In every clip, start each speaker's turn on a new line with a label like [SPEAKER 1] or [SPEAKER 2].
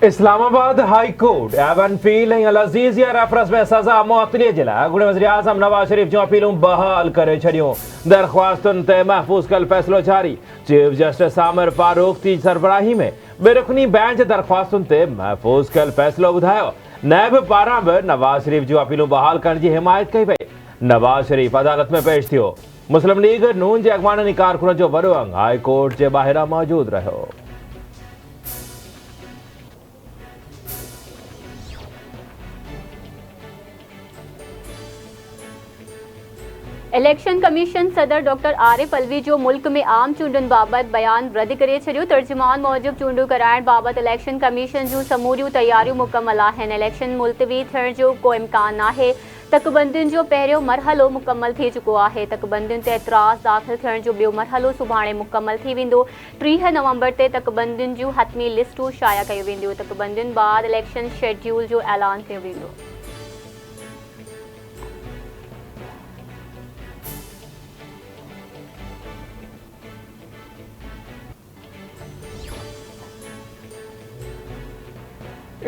[SPEAKER 1] Islamabad high court Avenfield and अल-अज़ीज़ या reference में सज़ा मुअत्तली जे लाइ अॻूणे वज़ीर आज़म नवाज़ शरीफ़ जूं अपीलूं बहाल करे छॾियूं। दरख़्वास्तुनि ते महफ़ूज़ कल फ़ैसिलो जारी। चीफ जस्टिस आमिर फारूक जी सरबराही में बेरुखनी बेंच दरख़्वास्तुनि ते महफ़ूज़ कल फ़ैसिलो ॿुधायो। नैब पारां बि नवाज़ शरीफ़ जूं अपीलूं बहाल करण जी हिमायत कई वई। नवाज़ शरीफ़ अदालत में पेश थियो। मुस्लिम लीग नून जे अॻवाननि कारकुन जो वॾो अंग हाई कोर्ट जे ॿाहिरां मौजूद रहियो।
[SPEAKER 2] इलेक्शन कमीशन सदर डॉक्टर आरिफ अलवी जो मुल्क में आम चूंडुनि बाबति बयान रद्द करे छॾियो। तर्जुमान मूजिब चूंडूं कराइण बाबति इलेक्शन कमीशन जूं समूरियूं तयारियूं मुकमल आहिनि। इलेक्शन मुलतवी थियण जो को इम्कान नाहे। तकबंदियुनि जो पहिरियों मरहलो मुकमल थी चुको आहे। तकबंदियुनि ते एतिराज़ दाख़िल थियण जो ॿियो मरहलो सुभाणे मुकमल थी वेंदो। 30 नवंबर ते तकबंदियुनि जूं हतमी लिस्टूं शाया कयूं वेंदियूं। तकबंदियुनि बाद इलेक्शन शेड्यूल जो ऐलान कयो वेंदो।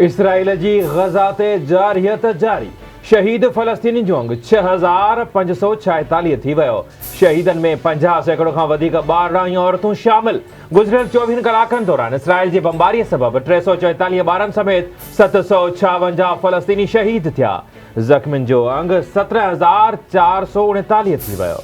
[SPEAKER 1] इसराइल जी गज़ा ते जारियत जारी। शहीद फ़लस्तीनी जो अंग 6546 थी वियो। शहीदनि में 50 सैकड़ो खां वधीक ॿार ऐं औरतूं शामिल। गुज़िरियल 24 कलाकनि दौरान इसराइल जी बमबारीअ सबबि 344 ॿारनि समेत 756 फ़लस्तीनी शहीद थिया। ज़ख़्मियुनि जो अंग 17439 थी वियो।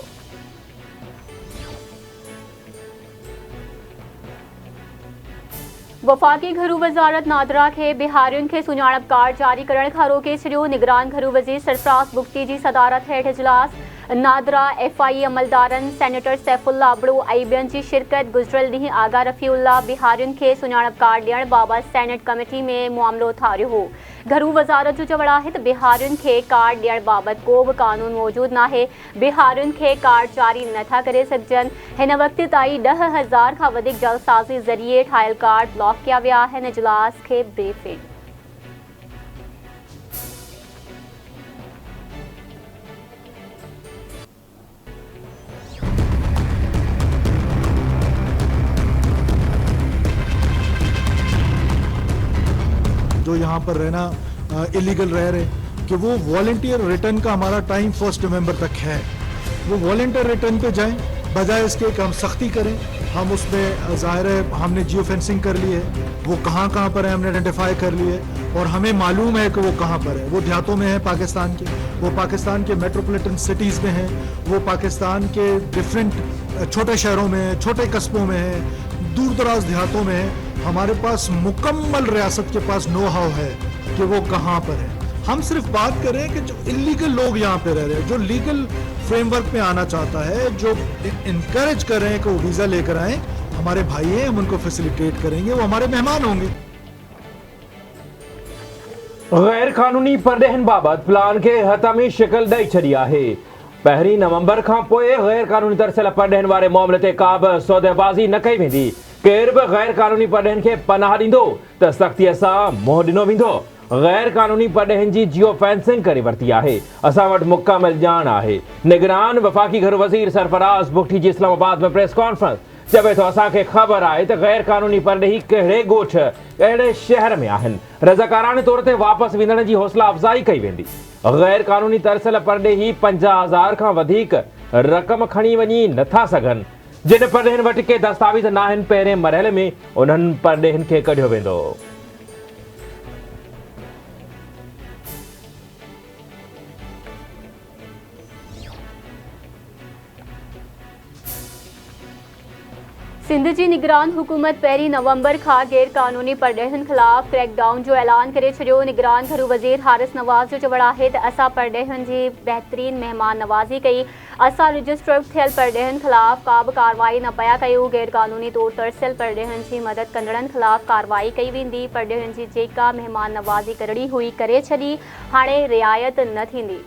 [SPEAKER 2] वफ़ाक़ी घरू वज़ारत नादरा के बिहारियुनि खे सुञाणप कार्ड जारी करण खां रोके छॾियो। निगरान घरू वज़ीर सरफराज़ बुगटी जी सदारत हेठि इजलास। नादरा FI अमलदारनि सेनेटर सैफुल्ला अबड़ो ऐं ॿियनि जी शिरकत। गुज़िरियल ॾींहुं आगा रफ़ीउल्ला बिहारियुनि खे सुञाणप कार्ड ॾियण बाबति सेनेट कमेटी में मामिलो थारियो हो। घरू वज़ारत जो चवणु आहे त बिहारियुनि खे कार्ड ॾियण बाबति को बि क़ानून मौजूदु नाहे। बिहारियुनि खे कार्ड जारी नथा करे सघजनि। हिन वक़्त ताईं 10,000 खां वधीक जलसाज़ी ज़रिए ठाहियल कार्ड ब्लॉक किया विया आहिनि। इजलास खे ब्रीफिंग।
[SPEAKER 3] जो यहाँ पर रहना इलीगल रह रहे कि वो वॉलंटियर रिटर्न का हमारा टाइम 1 नवंबर तक है। वो वॉलंटियर रिटर्न पे जाएं, बजाय इसके कि हम सख्ती करें। हम उसमें ज़ाहिर है हमने जियो फेंसिंग कर ली है, वो कहाँ पर है हमने आइडेंटिफाई कर ली है और हमें मालूम है कि वो कहाँ पर है। वो देहातों में है पाकिस्तान के, वो पाकिस्तान के मेट्रोपॉलिटन सिटीज़ में है, वो पाकिस्तान के डिफरेंट छोटे शहरों में, छोटे कस्बों में है, दूर दराज देहातों में है। हमारे पास मुकम्मल रियासत के पास नो हाउ है कि वो कहाँ पर है। हम सिर्फ बात करें कि जो इलीगल लोग यहाँ पे रह रहे हैं, जो लीगल फ्रेमवर्क में आना चाहता है, जो इनकरेज कर रहे हैं कि वो वीज़ा लेकर आए, हमारे भाई हैं, हम उनको फैसिलिटेट करेंगे, वो हमारे मेहमान होंगे।
[SPEAKER 1] गैर कानूनी परडेहन बाबति प्लान खे हतमी शिकल ॾेई छॾी आहे। 1 नवंबर खां पोइ गैर कानूनी तरसियल परडेहन वारे मामले ते का बि सौदेबाज़ी न कई वेंदी। केर बि गैर कानूनी परडेहन खे पनाह ॾींदो त सख़्तीअ सां मुंहुं ॾिनो वेंदो। गैर कानूनी परडेहन जी जियो फेंसिंग करे वरिती आहे। असां वटि मुकमल ॼाण आहे। निगरान वफ़ाक़ी घर वज़ीर सरफराज़ बुगटी जी इस्लामाबाद में प्रेस कॉन्फ्रेंस चवे थो असांखे ख़बर आहे त गैर कानूनी परडेही कहिड़े ॻोठ कहिड़े शहर में आहिनि। रज़ाकाराने तौर ते वापसि वञण जी हौसला अफ़ज़ाई कई वेंदी। गैर कानूनी तरसियल परडेही 50,000 खां वधीक रक़म खणी वञी नथा सघनि। जिन परडेहन वटि के दस्तावेज़ न आहिनि, पहिरें मरहले में उन्हनि परडेहन खे कढियो वेंदो।
[SPEAKER 2] सिंध जी निगरान हुकूमत 1 नवंबर खां गैर कानूनी परडेहन ख़िलाफ़ क्रैकडाउन जो ऐलान करे छॾियो। निगरान घरू वज़ीर हारिस नवाज़ जो चवणु आहे त असां परडेहन जी बहितरीन महिमान नवाज़ी कई। असां रजिस्टर थियल परडेहन ख़िलाफ़ का बि कार्रवाई न पिया कयूं। गैर कानूनी तौर तरसियल परडेहन जी मदद कंदड़नि ख़िलाफ़ कार्रवाई कई वेंदी। परडेहन जी जेका महिमान नवाज़ी करणी हुई करे छॾी, हाणे रिआयत न थींदी।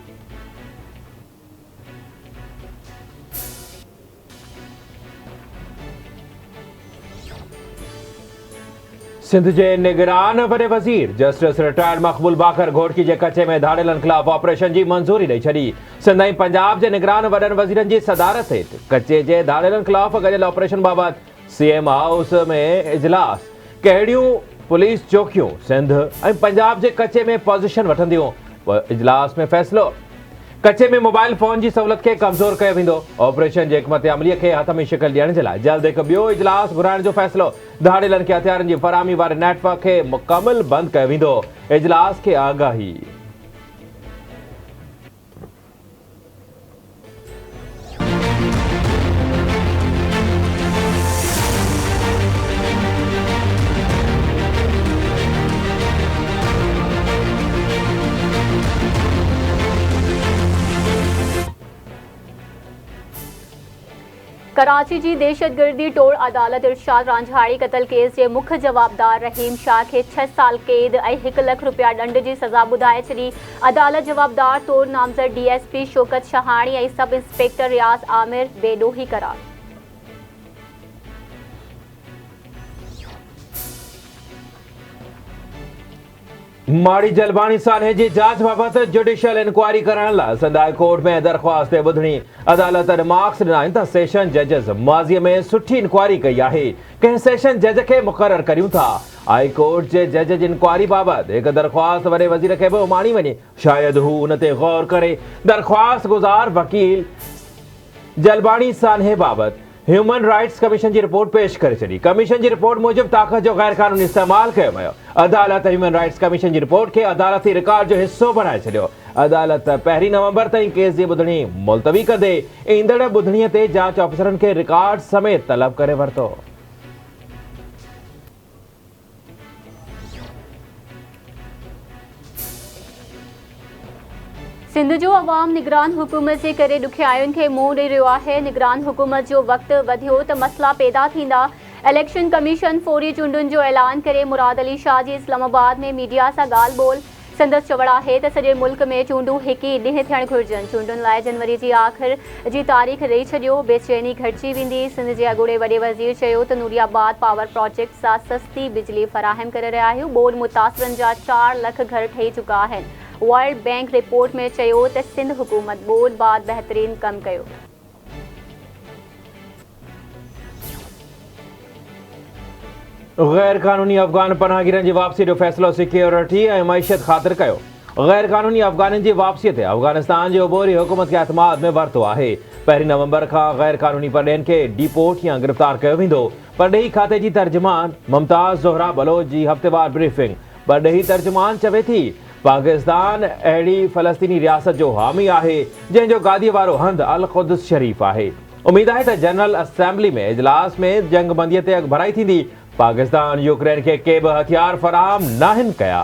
[SPEAKER 1] सिंध जे निगरान वॾे वज़ीर जस्टिस रिटायर्ड मक़बूल बाकर घोटकी जे कचे में धाड़ेलनि ख़िलाफ़ ऑपरेशन जी मंज़ूरी ॾेई छॾी। सिंध ऐं पंजाब जे निगरान वॾनि वज़ीरनि जी सदारत हेठि कचे जे धाड़ेलनि ख़िलाफ़ गॾियल ऑपरेशन बाबति CM हाउस में इजलास। कहिड़ियूं पुलिस चौकियूं सिंध ऐं पंजाब जे कचे में पोज़ीशन वठंदियूं। इजलास में फ़ैसिलो। कचे में मोबाइल फोन जी सहूलियत खे कमज़ोर कयो वेंदो। ऑपरेशन जे हिकमत अमलीअ खे हथ में शिकल ॾियण जे लाइ जल्द हिकु ॿियो इजलास घुराइण जो फ़ैसिलो। धाड़ेलनि खे हथियारनि जी फ़राहमी वारे नेटवर्क खे मुकमल बंदि कयो वेंदो। इजलास खे आगाही।
[SPEAKER 2] कराची जी दहशतगर्दी टोड़ अदालत इरशाद रांझाड़ी कत्ल केस जे मुख्य जवाबदार रहीम शाह खे 6 साल कैद ऐं 1 लाख रुपया दंड जी सज़ा ॿुधाए छॾी। अदालत जवाबदार तौर नामज़द DSP शौकत शहाणी ऐं सब इंस्पेक्टर रियाज़ आमिर बेॾोही करार।
[SPEAKER 1] माड़ी जलबानी सान्हे जी जांच बाबत जुडिशियल इंक्वायरी करण लाइ सिंध हाई कोर्ट में दरख़्वास्त ॿुधणी। अदालत मार्क्स ॾिना आहिनि त सेशन जजिस माज़ीअ में सुठी इंक्वायरी कई आहे। कंहिं सेशन जज खे मुक़ररु करियूं था। हाई कोर्ट जे जज जी इंक्वायरी बाबति हिकु दरख़्वास्त वॾे वज़ीर खे बि उमाणी वञे। शायदि हू उन ते गौर करे। दरख़्वास्त गुज़ार वकील जलबानी सान्हे बाबति ह्यूमन राइट्स कमीशन जी रिपोर्ट पेश करे छॾी। कमीशन जी रिपोर्ट मूजिबि ताक़त जो गैर क़ानूनी इस्तेमालु कयो वियो। अदालत ह्यूमन राइट्स कमीशन जी रिपोर्ट खे अदालती रिकॉर्ड जो हिसो बणाए छॾियो। अदालत 1 नवंबर ताईं केस जी ॿुधणी मुलतवी कंदे ईंदड़ ॿुधणीअ ते जांच ऑफिसरनि खे रिकॉर्ड समेत तलब करे वरितो।
[SPEAKER 2] सिंध जो अवाम निगरान हुकूमत जे करे ॾुखियाइयुनि खे मुंहुं ॾेई रहियो आहे। निगरान हुकूमत जो वक़्तु वधियो त मसइला पैदा थींदा। इलेक्शन कमीशन फौरी चूंडुनि जो ऐलान करे मुराद अली शाह जी इस्लामाबाद में मीडिया सां ॻाल्हि ॿोल। संदसि चवण आहे त सॼे मुल्क में चूंडूं हिकु ई ॾींहुं थियणु घुरिजनि। चूंडुनि लाइ जनवरी जी आख़िर जी तारीख़ ॾेई छॾियो। बेचैनी घटिजी वेंदी। सिंध जे अॻूणे वॾे वज़ीर चयो त नूरियाबाद पावर प्रोजेक्ट सां सस्ती बिजली फ़राहम करे रहिया आहियूं। ॿोॾि मुतासिरनि जा 4 लख घर ठही चुका आहिनि। वर्ल्ड बैंक रिपोर्ट में चयो त सिंध हुकूमत ॿोॾि बाद बहितरीन कमु कयो।
[SPEAKER 1] गैर कानूनी अफ़गान पनाहगीरनि जी वापसी जो फ़ैसिलो सिक्योरिटी ऐं मईशत ख़ातिर कयो। गैर कानूनी अफ़गाननि जी वापसीअ ते अफ़गानिस्तान जी उबोरी हुकूमत खे एतमाद में वरितो आहे। 1 नवंबर खां गैर कानूनी परॾेहनि खे डिपोर्ट या गिरफ़्तार कयो वेंदो। परॾेही खाते जी तर्जुमान मुमताज़ ज़ोहरा बलोच जी हफ़्तेवार ब्रीफिंग। परॾेही तर्जुमान चवे थी पाकिस्तान अहिड़ी फ़लस्तीनी रियासत जो हामी आहे जंहिंजो गादीअ वारो हंधु अल क़ुद्स शरीफ़ आहे। उमीद आहे त जनरल असेंबली में इजलास में जंग बंदीअ ते अॻभराई थींदी। पाकिस्तान यूक्रेन खे के बि हथियार फ़राहम नाहिनि कया।